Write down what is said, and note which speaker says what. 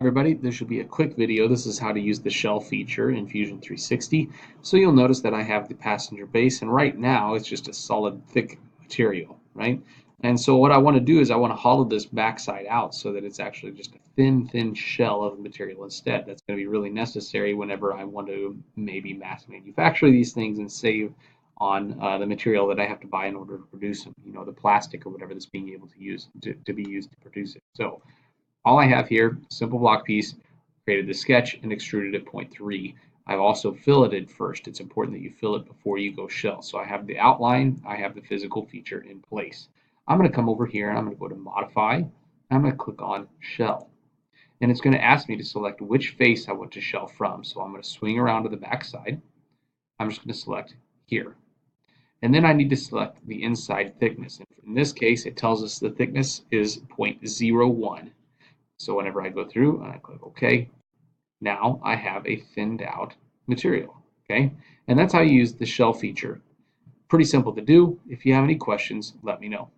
Speaker 1: Everybody, this should be a quick video. This is how to use the shell feature in Fusion 360. So you'll notice that I have the passenger base, and right now it's just a solid thick material, right? And so what I want to do is I want to hollow this backside out so that it's actually just a thin shell of material instead. That's going to be really necessary whenever I want to maybe mass manufacture these things and save on the material that I have to buy in order to produce them, the plastic or whatever that's being able to use to be used to produce it. So all I have here, simple block piece, created the sketch and extruded at 0.3. I've also filleted first. It's important that you fill it before you go shell. So I have the outline, I have the physical feature in place. I'm going to come over here and I'm going to go to modify. I'm going to click on shell. And it's going to ask me to select which face I want to shell from. So I'm going to swing around to the back side. I'm just going to select here. And then I need to select the inside thickness. In this case, it tells us the thickness is 0.01. So whenever I go through and I click OK, now I have a thinned out material. Okay, and that's how you use the shell feature. Pretty simple to do. If you have any questions, let me know.